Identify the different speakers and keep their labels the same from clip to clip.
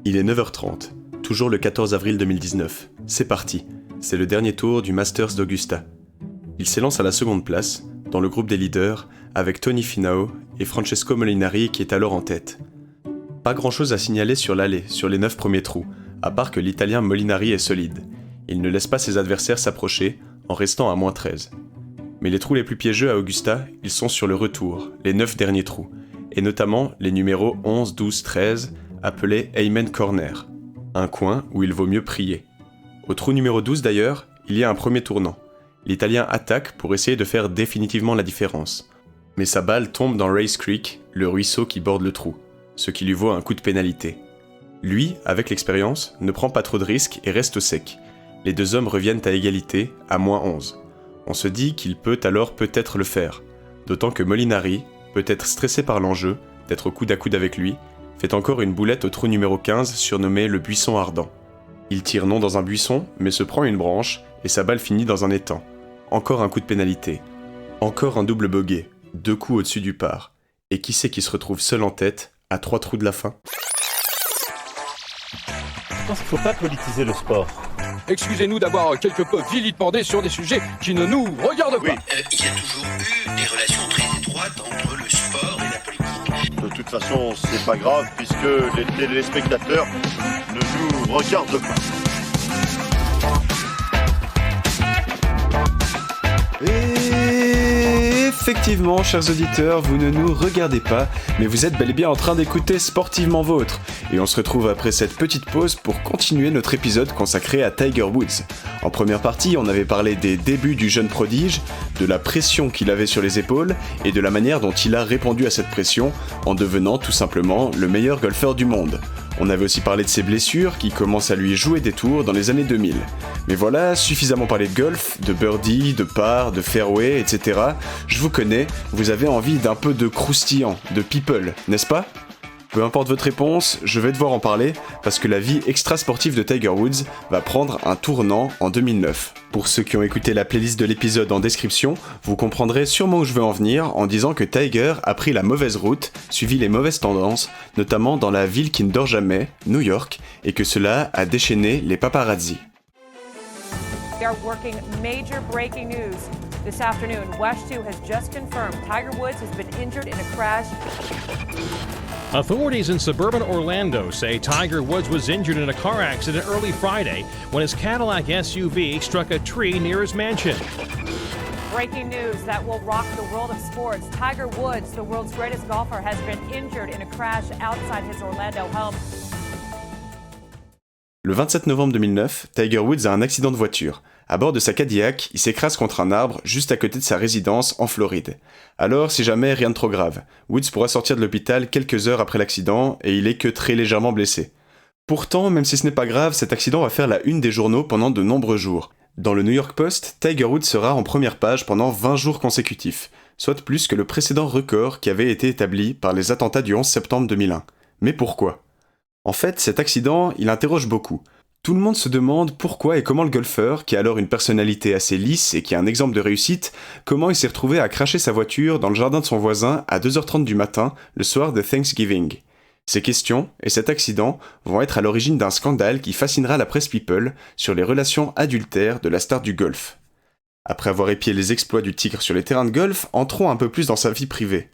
Speaker 1: Il est 9h30, toujours le 14 avril 2019. C'est parti, c'est le dernier tour du Masters d'Augusta. Il s'élance à la seconde place, dans le groupe des leaders, avec Tony Finau et Francesco Molinari qui est alors en tête. Pas grand chose à signaler sur l'allée, sur les 9 premiers trous, à part que l'Italien Molinari est solide. Il ne laisse pas ses adversaires s'approcher, en restant à moins 13. Mais les trous les plus piégeux à Augusta, ils sont sur le retour, les 9 derniers trous, et notamment les numéros 11, 12, 13, appelés Amen Corner, un coin où il vaut mieux prier. Au trou numéro 12 d'ailleurs, il y a un premier tournant. L'Italien attaque pour essayer de faire définitivement la différence. Mais sa balle tombe dans Race Creek, le ruisseau qui borde le trou, ce qui lui vaut un coup de pénalité. Lui, avec l'expérience, ne prend pas trop de risques et reste au sec. Les deux hommes reviennent à égalité, à moins 11. On se dit qu'il peut alors peut-être le faire, d'autant que Molinari, peut-être stressé par l'enjeu, d'être coude à coude avec lui, fait encore une boulette au trou numéro 15 surnommé le buisson ardent. Il tire non dans un buisson, mais se prend une branche, et sa balle finit dans un étang. Encore un coup de pénalité. Encore un double bogey, 2 coups au-dessus du par. Et qui c'est qui se retrouve seul en tête, à 3 trous de la fin ?
Speaker 2: Je pense qu'il ne faut pas politiser le sport.
Speaker 3: Excusez-nous d'avoir quelque peu vilipendé sur des sujets qui ne nous regardent pas.
Speaker 4: Il y a toujours eu des relations très étroites entre le sport et la politique.
Speaker 5: De toute façon, c'est pas grave puisque les téléspectateurs ne nous regardent pas.
Speaker 1: Et effectivement, chers auditeurs, vous ne nous regardez pas, mais vous êtes bel et bien en train d'écouter Sportivement Vôtre. Et on se retrouve après cette petite pause pour continuer notre épisode consacré à Tiger Woods. En première partie, on avait parlé des débuts du jeune prodige, de la pression qu'il avait sur les épaules et de la manière dont il a répondu à cette pression en devenant tout simplement le meilleur golfeur du monde. On avait aussi parlé de ses blessures qui commencent à lui jouer des tours dans les années 2000. Mais voilà, suffisamment parlé de golf, de birdie, de par, de fairway, etc. Je vous connais, vous avez envie d'un peu de croustillant, de people, n'est-ce pas ? Peu importe votre réponse, je vais devoir en parler parce que la vie extra-sportive de Tiger Woods va prendre un tournant en 2009. Pour ceux qui ont écouté la playlist de l'épisode en description, vous comprendrez sûrement où je veux en venir en disant que Tiger a pris la mauvaise route, suivi les mauvaises tendances, notamment dans la ville qui ne dort jamais, New York, et que cela a déchaîné les paparazzi.
Speaker 6: We are working major breaking news. This afternoon, WESH 2 has just confirmed Tiger Woods has been injured in a crash.
Speaker 7: Authorities in suburban Orlando say Tiger Woods was injured in a car accident early Friday when his Cadillac SUV struck a tree near his mansion.
Speaker 6: Breaking news that will rock the world of sports. Tiger Woods, the world's greatest golfer, has been injured in a crash outside his Orlando home.
Speaker 1: Le 27 novembre 2009, Tiger Woods a un accident de voiture. À bord de sa Cadillac, il s'écrase contre un arbre juste à côté de sa résidence en Floride. Alors, si jamais rien de trop grave, Woods pourra sortir de l'hôpital quelques heures après l'accident et il est que très légèrement blessé. Pourtant, même si ce n'est pas grave, cet accident va faire la une des journaux pendant de nombreux jours. Dans le New York Post, Tiger Woods sera en première page pendant 20 jours consécutifs, soit plus que le précédent record qui avait été établi par les attentats du 11 septembre 2001. Mais pourquoi ? En fait, cet accident, il interroge beaucoup. Tout le monde se demande pourquoi et comment le golfeur, qui a alors une personnalité assez lisse et qui a un exemple de réussite, comment il s'est retrouvé à cracher sa voiture dans le jardin de son voisin à 2h30 du matin, le soir de Thanksgiving. Ces questions et cet accident vont être à l'origine d'un scandale qui fascinera la presse people sur les relations adultères de la star du golf. Après avoir épié les exploits du tigre sur les terrains de golf, entrons un peu plus dans sa vie privée.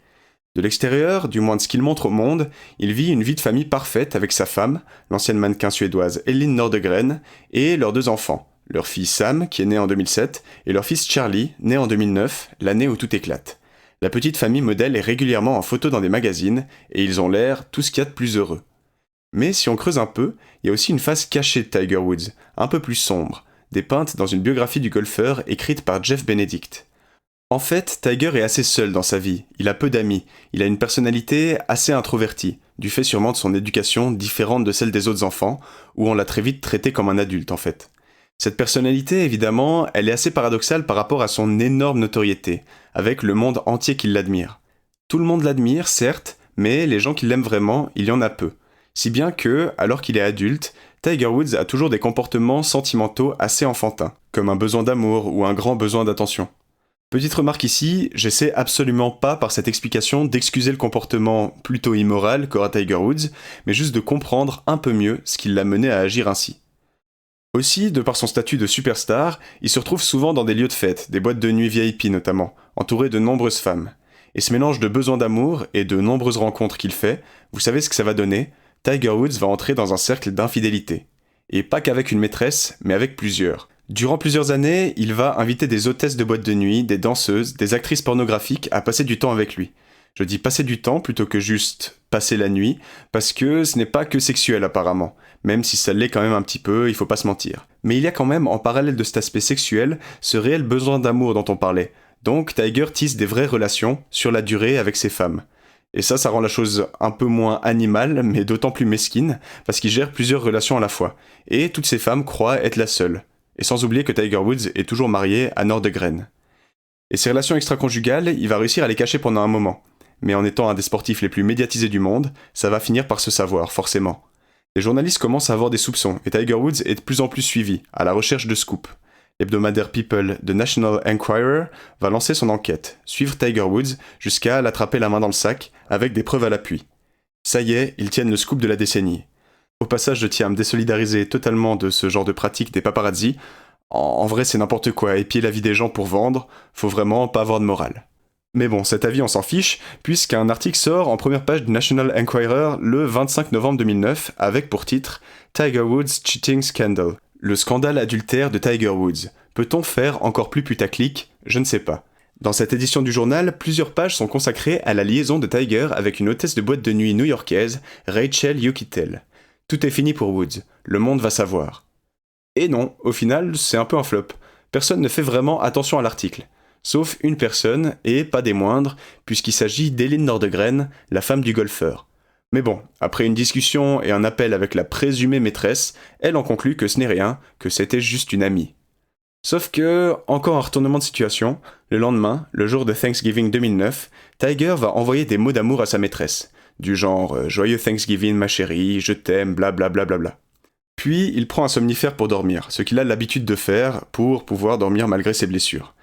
Speaker 1: De l'extérieur, du moins de ce qu'il montre au monde, il vit une vie de famille parfaite avec sa femme, l'ancienne mannequin suédoise Elin Nordegren, et leurs 2 enfants, leur fille Sam, qui est née en 2007, et leur fils Charlie, né en 2009, l'année où tout éclate. La petite famille modèle est régulièrement en photo dans des magazines, et ils ont l'air tout ce qu'il y a de plus heureux. Mais si on creuse un peu, il y a aussi une face cachée de Tiger Woods, un peu plus sombre, dépeinte dans une biographie du golfeur écrite par Jeff Benedict. En fait, Tiger est assez seul dans sa vie, il a peu d'amis, il a une personnalité assez introvertie, du fait sûrement de son éducation différente de celle des autres enfants, où on l'a très vite traité comme un adulte en fait. Cette personnalité, évidemment, elle est assez paradoxale par rapport à son énorme notoriété, avec le monde entier qui l'admire. Tout le monde l'admire, certes, mais les gens qui l'aiment vraiment, il y en a peu. Si bien que, alors qu'il est adulte, Tiger Woods a toujours des comportements sentimentaux assez enfantins, comme un besoin d'amour ou un grand besoin d'attention. Petite remarque ici, j'essaie absolument pas par cette explication d'excuser le comportement plutôt immoral qu'aura Tiger Woods, mais juste de comprendre un peu mieux ce qui l'a mené à agir ainsi. Aussi, de par son statut de superstar, il se retrouve souvent dans des lieux de fête, des boîtes de nuit VIP notamment, entouré de nombreuses femmes. Et ce mélange de besoin d'amour et de nombreuses rencontres qu'il fait, vous savez ce que ça va donner? Tiger Woods va entrer dans un cercle d'infidélité. Et pas qu'avec une maîtresse, mais avec plusieurs. Durant plusieurs années, il va inviter des hôtesses de boîtes de nuit, des danseuses, des actrices pornographiques à passer du temps avec lui. Je dis passer du temps plutôt que juste passer la nuit, parce que ce n'est pas que sexuel apparemment, même si ça l'est quand même un petit peu, il faut pas se mentir. Mais il y a quand même, en parallèle de cet aspect sexuel, ce réel besoin d'amour dont on parlait. Donc Tiger tisse des vraies relations, sur la durée, avec ses femmes. Et ça rend la chose un peu moins animale, mais d'autant plus mesquine, parce qu'il gère plusieurs relations à la fois. Et toutes ces femmes croient être la seule. Et sans oublier que Tiger Woods est toujours marié à Nordegren. Et ses relations extra-conjugales, il va réussir à les cacher pendant un moment. Mais en étant un des sportifs les plus médiatisés du monde, ça va finir par se savoir, forcément. Les journalistes commencent à avoir des soupçons, et Tiger Woods est de plus en plus suivi, à la recherche de scoops. L'hebdomadaire People de National Enquirer va lancer son enquête, suivre Tiger Woods jusqu'à l'attraper la main dans le sac, avec des preuves à l'appui. Ça y est, ils tiennent le scoop de la décennie. Au passage, je tiens à me désolidariser totalement de ce genre de pratique des paparazzi. En vrai, c'est n'importe quoi, épier la vie des gens pour vendre, faut vraiment pas avoir de morale. Mais bon, cet avis on s'en fiche, puisqu'un article sort en première page du National Enquirer le 25 novembre 2009, avec pour titre « Tiger Woods Cheating Scandal ». Le scandale adultère de Tiger Woods. Peut-on faire encore plus putaclic? Je ne sais pas. Dans cette édition du journal, plusieurs pages sont consacrées à la liaison de Tiger avec une hôtesse de boîte de nuit new-yorkaise, Rachel Uchitel. Tout est fini pour Woods, le monde va savoir. Et non, au final, c'est un peu un flop. Personne ne fait vraiment attention à l'article. Sauf une personne, et pas des moindres, puisqu'il s'agit d'Elin Nordegren, la femme du golfeur. Mais bon, après une discussion et un appel avec la présumée maîtresse, elle en conclut que ce n'est rien, que c'était juste une amie. Sauf que, encore un retournement de situation, le lendemain, le jour de Thanksgiving 2009, Tiger va envoyer des mots d'amour à sa maîtresse, du genre « Joyeux Thanksgiving ma chérie, je t'aime, blablabla ». Puis, il prend un somnifère pour dormir, ce qu'il a l'habitude de faire pour pouvoir dormir malgré ses blessures.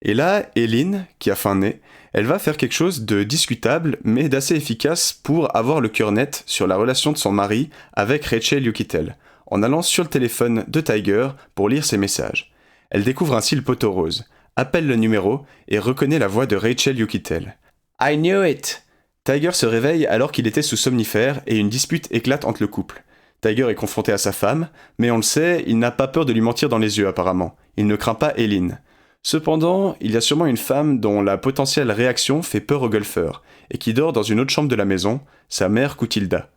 Speaker 1: Et là, Elin, qui a faim nez, elle va faire quelque chose de discutable, mais d'assez efficace pour avoir le cœur net sur la relation de son mari avec Rachel Uchitel, en allant sur le téléphone de Tiger pour lire ses messages. Elle découvre ainsi le poteau rose, appelle le numéro et reconnaît la voix de Rachel Uchitel. « I knew it !» Tiger se réveille alors qu'il était sous somnifère et une dispute éclate entre le couple. Tiger est confronté à sa femme, mais on le sait, il n'a pas peur de lui mentir dans les yeux apparemment. Il ne craint pas Elin. Cependant, il y a sûrement une femme dont la potentielle réaction fait peur au golfeur, et qui dort dans une autre chambre de la maison, sa mère Coutilda.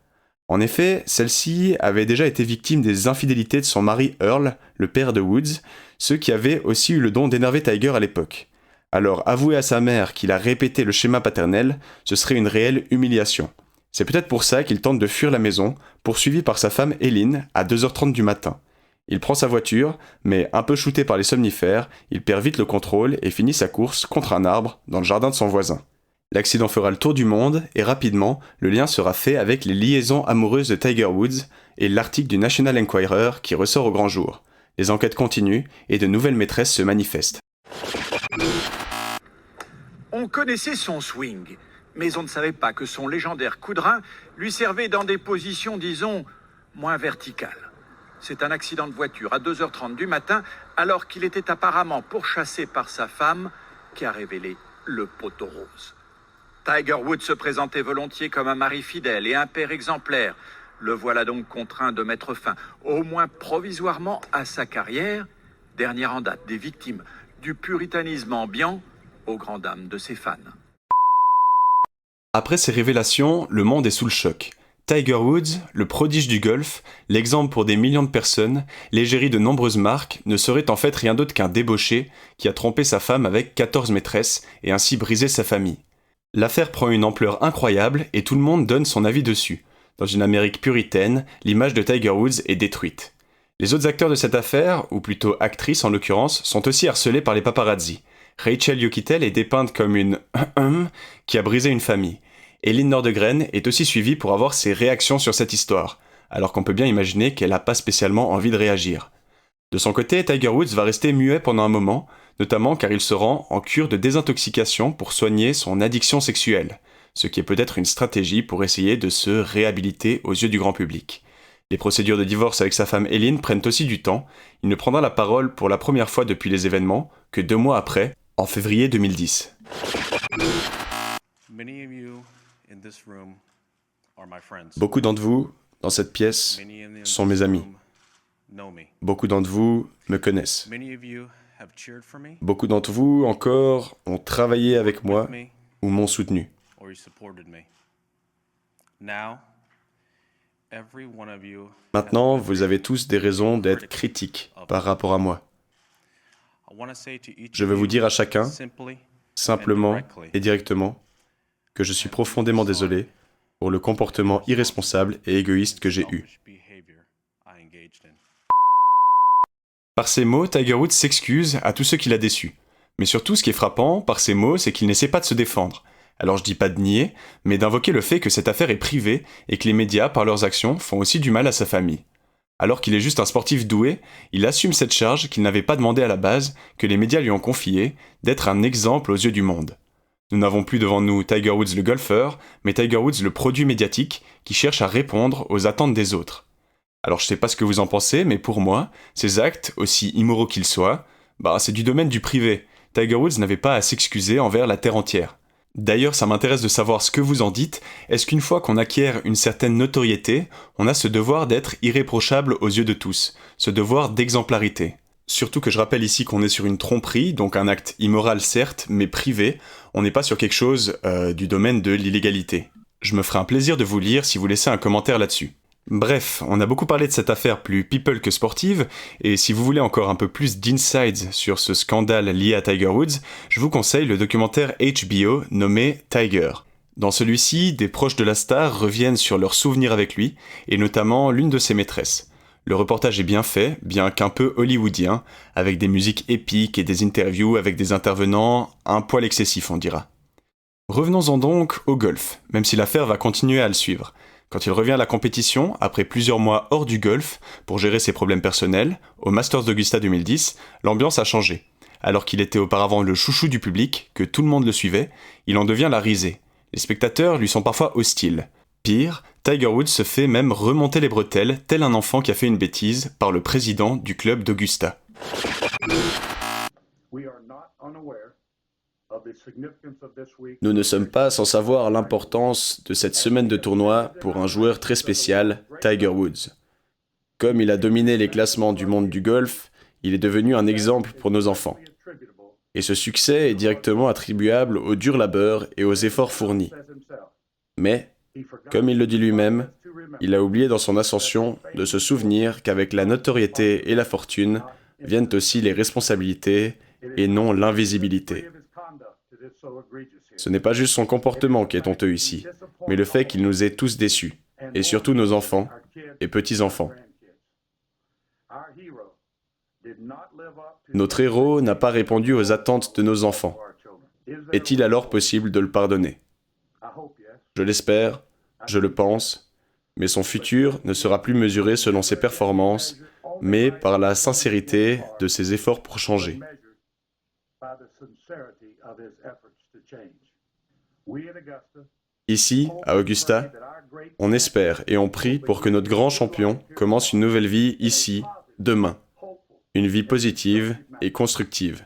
Speaker 1: En effet, celle-ci avait déjà été victime des infidélités de son mari Earl, le père de Woods, ce qui avait aussi eu le don d'énerver Tiger à l'époque. Alors avouer à sa mère qu'il a répété le schéma paternel, ce serait une réelle humiliation. C'est peut-être pour ça qu'il tente de fuir la maison, poursuivi par sa femme Elin à 2h30 du matin. Il prend sa voiture, mais un peu shooté par les somnifères, il perd vite le contrôle et finit sa course contre un arbre dans le jardin de son voisin. L'accident fera le tour du monde et rapidement, le lien sera fait avec les liaisons amoureuses de Tiger Woods et l'article du National Enquirer qui ressort au grand jour. Les enquêtes continuent et de nouvelles maîtresses se manifestent.
Speaker 8: On connaissait son swing, mais on ne savait pas que son légendaire coup de rein lui servait dans des positions, disons, moins verticales. C'est un accident de voiture à 2h30 du matin, alors qu'il était apparemment pourchassé par sa femme, qui a révélé le poteau rose. Tiger Woods se présentait volontiers comme un mari fidèle et un père exemplaire. Le voilà donc contraint de mettre fin, au moins provisoirement, à sa carrière, dernière en date des victimes du puritanisme ambiant, aux grandes dames de ses fans.
Speaker 1: Après ces révélations, le monde est sous le choc. Tiger Woods, le prodige du golf, l'exemple pour des millions de personnes, l'égérie de nombreuses marques, ne serait en fait rien d'autre qu'un débauché qui a trompé sa femme avec 14 maîtresses et ainsi brisé sa famille. L'affaire prend une ampleur incroyable et tout le monde donne son avis dessus. Dans une Amérique puritaine, l'image de Tiger Woods est détruite. Les autres acteurs de cette affaire, ou plutôt actrices en l'occurrence, sont aussi harcelés par les paparazzi. Rachel Uchitel est dépeinte comme une qui a brisé une famille. Elin Nordegren est aussi suivie pour avoir ses réactions sur cette histoire, alors qu'on peut bien imaginer qu'elle n'a pas spécialement envie de réagir. De son côté, Tiger Woods va rester muet pendant un moment, notamment car il se rend en cure de désintoxication pour soigner son addiction sexuelle, ce qui est peut-être une stratégie pour essayer de se réhabiliter aux yeux du grand public. Les procédures de divorce avec sa femme Eileen prennent aussi du temps. Il ne prendra la parole pour la première fois depuis les événements que 2 mois après, en février 2010. Beaucoup d'entre vous, dans cette pièce, sont mes amis. Beaucoup d'entre vous me connaissent. Beaucoup d'entre vous, encore, ont travaillé avec moi ou m'ont soutenu. Maintenant, vous avez tous des raisons d'être critiques par rapport à moi. Je veux vous dire à chacun, simplement et directement, que je suis profondément désolé pour le comportement irresponsable et égoïste que j'ai eu. Par ces mots, Tiger Woods s'excuse à tous ceux qui l'a déçu. Mais surtout, ce qui est frappant par ces mots, c'est qu'il n'essaie pas de se défendre. Alors je dis pas de nier, mais d'invoquer le fait que cette affaire est privée et que les médias, par leurs actions, font aussi du mal à sa famille. Alors qu'il est juste un sportif doué, il assume cette charge qu'il n'avait pas demandé à la base, que les médias lui ont confiée, d'être un exemple aux yeux du monde. Nous n'avons plus devant nous Tiger Woods le golfeur, mais Tiger Woods le produit médiatique qui cherche à répondre aux attentes des autres. Alors je sais pas ce que vous en pensez, mais pour moi, ces actes, aussi immoraux qu'ils soient, c'est du domaine du privé. Tiger Woods n'avait pas à s'excuser envers la terre entière. D'ailleurs, ça m'intéresse de savoir ce que vous en dites. Est-ce qu'une fois qu'on acquiert une certaine notoriété, on a ce devoir d'être irréprochable aux yeux de tous, ce devoir d'exemplarité? Surtout que je rappelle ici qu'on est sur une tromperie, donc un acte immoral certes, mais privé, on n'est pas sur quelque chose du domaine de l'illégalité. Je me ferai un plaisir de vous lire si vous laissez un commentaire là-dessus. Bref, on a beaucoup parlé de cette affaire plus people que sportive, et si vous voulez encore un peu plus d'insights sur ce scandale lié à Tiger Woods, je vous conseille le documentaire HBO nommé Tiger. Dans celui-ci, des proches de la star reviennent sur leurs souvenirs avec lui, et notamment l'une de ses maîtresses. Le reportage est bien fait, bien qu'un peu hollywoodien, avec des musiques épiques et des interviews avec des intervenants un poil excessifs, on dira. Revenons-en donc au golf, même si l'affaire va continuer à le suivre. Quand il revient à la compétition, après plusieurs mois hors du golf, pour gérer ses problèmes personnels, au Masters d'Augusta 2010, l'ambiance a changé. Alors qu'il était auparavant le chouchou du public, que tout le monde le suivait, il en devient la risée. Les spectateurs lui sont parfois hostiles. Pire, Tiger Woods se fait même remonter les bretelles, tel un enfant qui a fait une bêtise, par le président du club d'Augusta. Nous ne sommes pas sans savoir l'importance de cette semaine de tournoi pour un joueur très spécial, Tiger Woods. Comme il a dominé les classements du monde du golf, il est devenu un exemple pour nos enfants. Et ce succès est directement attribuable au dur labeur et aux efforts fournis. Mais, comme il le dit lui-même, il a oublié dans son ascension de se souvenir qu'avec la notoriété et la fortune viennent aussi les responsabilités et non l'invisibilité. Ce n'est pas juste son comportement qui est honteux ici, mais le fait qu'il nous ait tous déçus, et surtout nos enfants et petits-enfants. Notre héros n'a pas répondu aux attentes de nos enfants. Est-il alors possible de le pardonner? Je l'espère, je le pense, mais son futur ne sera plus mesuré selon ses performances, mais par la sincérité de ses efforts pour changer. Ici, à Augusta, on espère et on prie pour que notre grand champion commence une nouvelle vie ici, demain. Une vie positive et constructive.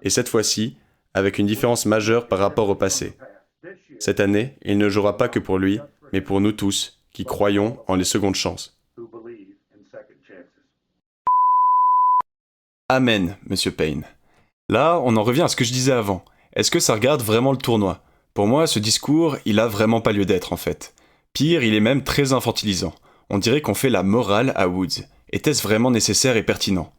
Speaker 1: Et cette fois-ci, avec une différence majeure par rapport au passé. Cette année, il ne jouera pas que pour lui, mais pour nous tous, qui croyons en les secondes chances. Amen, Monsieur Payne. Là, on en revient à ce que je disais avant. Est-ce que ça regarde vraiment le tournoi? Pour moi, ce discours, il a vraiment pas lieu d'être en fait. Pire, il est même très infantilisant. On dirait qu'on fait la morale à Woods. Était-ce vraiment nécessaire et pertinent?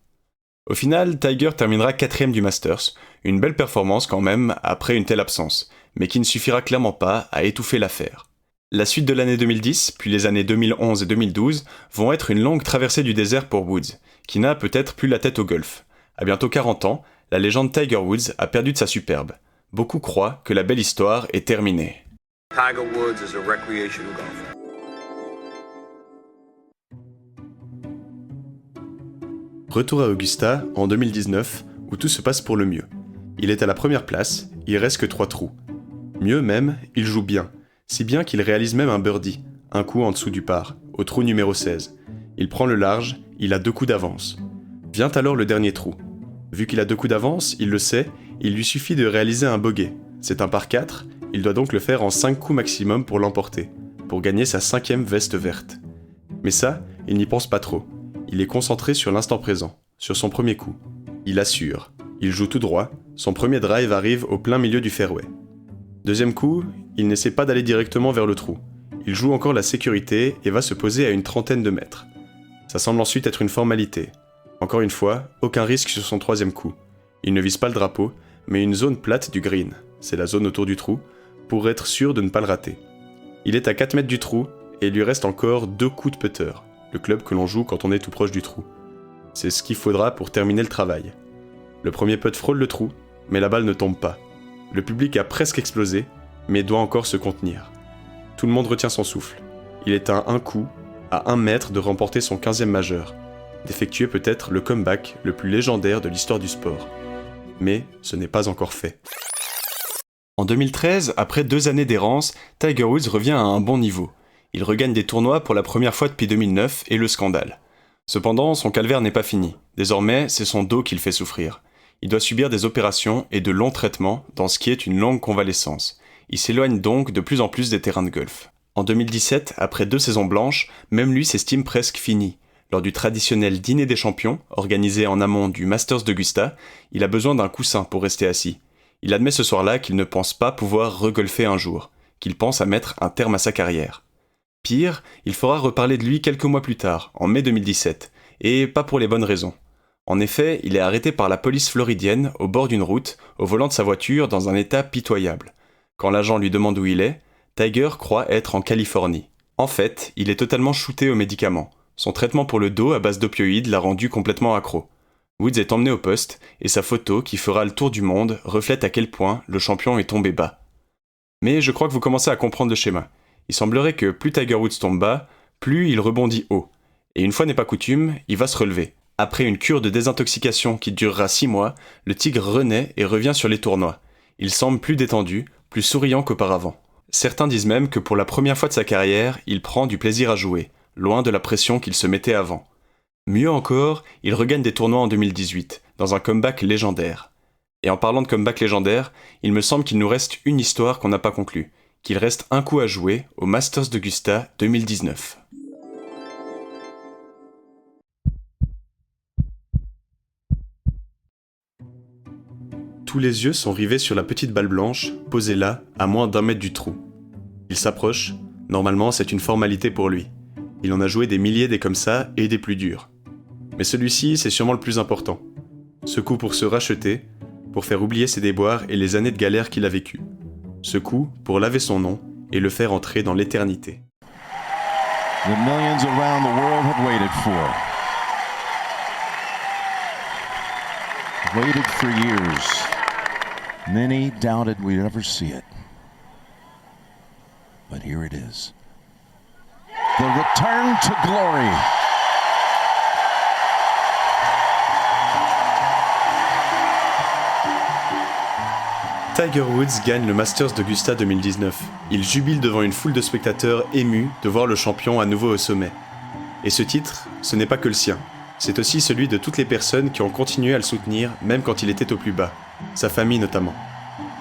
Speaker 1: Au final, Tiger terminera 4e du Masters, une belle performance quand même après une telle absence, mais qui ne suffira clairement pas à étouffer l'affaire. La suite de l'année 2010, puis les années 2011 et 2012, vont être une longue traversée du désert pour Woods, qui n'a peut-être plus la tête au golf. À bientôt 40 ans, la légende Tiger Woods a perdu de sa superbe. Beaucoup croient que la belle histoire est terminée.
Speaker 9: Tiger Woods is a recreational golfer.
Speaker 1: Retour à Augusta, en 2019, où tout se passe pour le mieux. Il est à la première place, il reste que 3 trous. Mieux même, il joue bien, si bien qu'il réalise même un birdie, un coup en dessous du par, au trou numéro 16. Il prend le large, il a 2 coups d'avance. Vient alors le dernier trou. Vu qu'il a 2 coups d'avance, il le sait, il lui suffit de réaliser un bogey. C'est un par 4, il doit donc le faire en 5 coups maximum pour l'emporter, pour gagner sa 5e veste verte. Mais ça, il n'y pense pas trop. Il est concentré sur l'instant présent, sur son premier coup. Il assure, il joue tout droit, son premier drive arrive au plein milieu du fairway. Deuxième coup, il n'essaie pas d'aller directement vers le trou. Il joue encore la sécurité et va se poser à une 30aine de mètres. Ça semble ensuite être une formalité. Encore une fois, aucun risque sur son 3e coup. Il ne vise pas le drapeau, mais une zone plate du green, c'est la zone autour du trou, pour être sûr de ne pas le rater. Il est à 4 mètres du trou et il lui reste encore 2 coups de putter, le club que l'on joue quand on est tout proche du trou. C'est ce qu'il faudra pour terminer le travail. Le premier putt frôle le trou, mais la balle ne tombe pas. Le public a presque explosé, mais doit encore se contenir. Tout le monde retient son souffle. Il est à un coup, à 1 mètre de remporter son 15e majeur, d'effectuer peut-être le comeback le plus légendaire de l'histoire du sport. Mais ce n'est pas encore fait. En 2013, après 2 années d'errance, Tiger Woods revient à un bon niveau. Il regagne des tournois pour la première fois depuis 2009 et le scandale. Cependant, son calvaire n'est pas fini. Désormais, c'est son dos qui le fait souffrir. Il doit subir des opérations et de longs traitements dans ce qui est une longue convalescence. Il s'éloigne donc de plus en plus des terrains de golf. En 2017, après 2 saisons blanches, même lui s'estime presque fini. Lors du traditionnel dîner des champions, organisé en amont du Masters d'Augusta, il a besoin d'un coussin pour rester assis. Il admet ce soir-là qu'il ne pense pas pouvoir regolfer un jour, qu'il pense à mettre un terme à sa carrière. Pire, il fera reparler de lui quelques mois plus tard, en mai 2017, et pas pour les bonnes raisons. En effet, il est arrêté par la police floridienne au bord d'une route, au volant de sa voiture dans un état pitoyable. Quand l'agent lui demande où il est, Tiger croit être en Californie. En fait, il est totalement shooté aux médicaments. Son traitement pour le dos à base d'opioïdes l'a rendu complètement accro. Woods est emmené au poste, et sa photo, qui fera le tour du monde, reflète à quel point le champion est tombé bas. Mais je crois que vous commencez à comprendre le schéma. Il semblerait que plus Tiger Woods tombe bas, plus il rebondit haut. Et une fois n'est pas coutume, il va se relever. Après une cure de désintoxication qui durera 6 mois, le tigre renaît et revient sur les tournois. Il semble plus détendu, plus souriant qu'auparavant. Certains disent même que pour la première fois de sa carrière, il prend du plaisir à jouer, loin de la pression qu'il se mettait avant. Mieux encore, il regagne des tournois en 2018, dans un comeback légendaire. Et en parlant de comeback légendaire, il me semble qu'il nous reste une histoire qu'on n'a pas conclue, qu'il reste un coup à jouer au Masters d'Augusta 2019. Tous les yeux sont rivés sur la petite balle blanche, posée là, à moins d'1 mètre du trou. Il s'approche, normalement c'est une formalité pour lui. Il en a joué des milliers des comme ça et des plus durs. Mais celui-ci, c'est sûrement le plus important. Ce coup pour se racheter, pour faire oublier ses déboires et les années de galère qu'il a vécues. Ce coup pour laver son nom et le faire entrer dans l'éternité.
Speaker 10: The millions around the world have waited for. Waited for years. Many doubted we'd ever see it. But here it is. The return to glory.
Speaker 1: Tiger Woods gagne le Masters d'Augusta 2019. Il jubile devant une foule de spectateurs émus de voir le champion à nouveau au sommet. Et ce titre, ce n'est pas que le sien. C'est aussi celui de toutes les personnes qui ont continué à le soutenir même quand il était au plus bas. Sa famille notamment.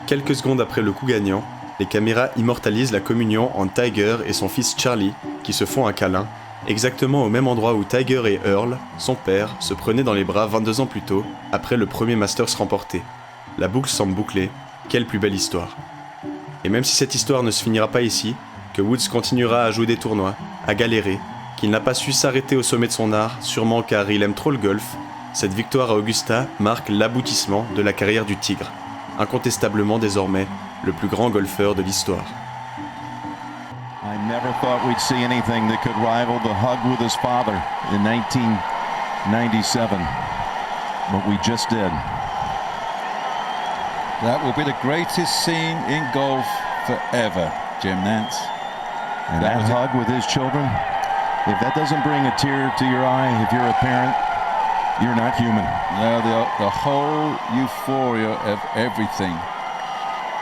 Speaker 1: Quelques secondes après le coup gagnant, les caméras immortalisent la communion entre Tiger et son fils Charlie, qui se font un câlin, exactement au même endroit où Tiger et Earl, son père, se prenaient dans les bras 22 ans plus tôt, après le premier Masters remporté. La boucle semble bouclée. Quelle plus belle histoire. Et même si cette histoire ne se finira pas ici, que Woods continuera à jouer des tournois, à galérer, qu'il n'a pas su s'arrêter au sommet de son art, sûrement car il aime trop le golf, cette victoire à Augusta marque l'aboutissement de la carrière du Tigre, incontestablement désormais le plus grand golfeur de l'histoire.
Speaker 10: I never thought we'd see anything that could rival the hug with his father in 1997, but we just did.
Speaker 11: That will be the greatest scene in golf forever, Jim Nantz.
Speaker 10: And that hug with his children, if that doesn't bring a tear to your eye, if you're a parent, You're not human.
Speaker 11: No, the whole euphoria of everything.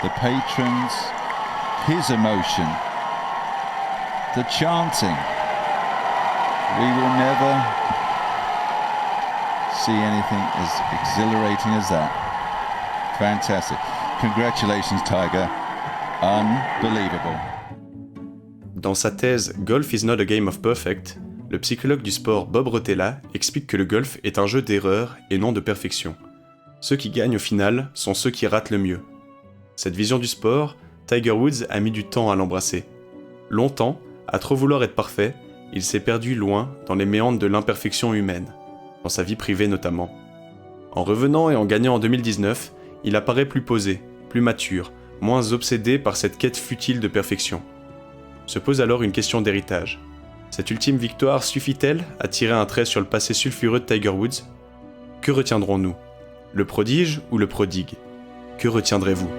Speaker 11: The patrons, his emotion, the chanting. We will never see anything as exhilarating as that. Fantastic. Congratulations, Tiger. Unbelievable.
Speaker 1: Dans sa thèse Golf is not a game of perfect, le psychologue du sport Bob Rotella explique que le golf est un jeu d'erreurs et non de perfection. Ceux qui gagnent au final sont ceux qui ratent le mieux. Cette vision du sport, Tiger Woods a mis du temps à l'embrasser. Longtemps, à trop vouloir être parfait, il s'est perdu loin dans les méandres de l'imperfection humaine, dans sa vie privée notamment. En revenant et en gagnant en 2019, il apparaît plus posé, plus mature, moins obsédé par cette quête futile de perfection. Se pose alors une question d'héritage. Cette ultime victoire suffit-elle à tirer un trait sur le passé sulfureux de Tiger Woods ? Que retiendrons-nous ? Le prodige ou le prodigue ? Que retiendrez-vous ?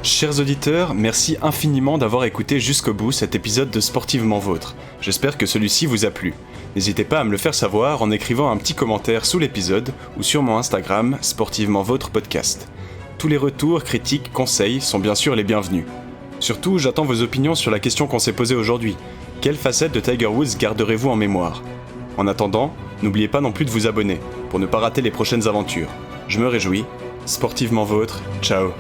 Speaker 1: Chers auditeurs, merci infiniment d'avoir écouté jusqu'au bout cet épisode de Sportivement Vôtre. J'espère que celui-ci vous a plu. N'hésitez pas à me le faire savoir en écrivant un petit commentaire sous l'épisode ou sur mon Instagram Sportivement Vôtre Podcast. Tous les retours, critiques, conseils sont bien sûr les bienvenus. Surtout, j'attends vos opinions sur la question qu'on s'est posée aujourd'hui. Quelle facette de Tiger Woods garderez-vous en mémoire ? En attendant, n'oubliez pas non plus de vous abonner pour ne pas rater les prochaines aventures. Je me réjouis. Sportivement Vôtre, ciao.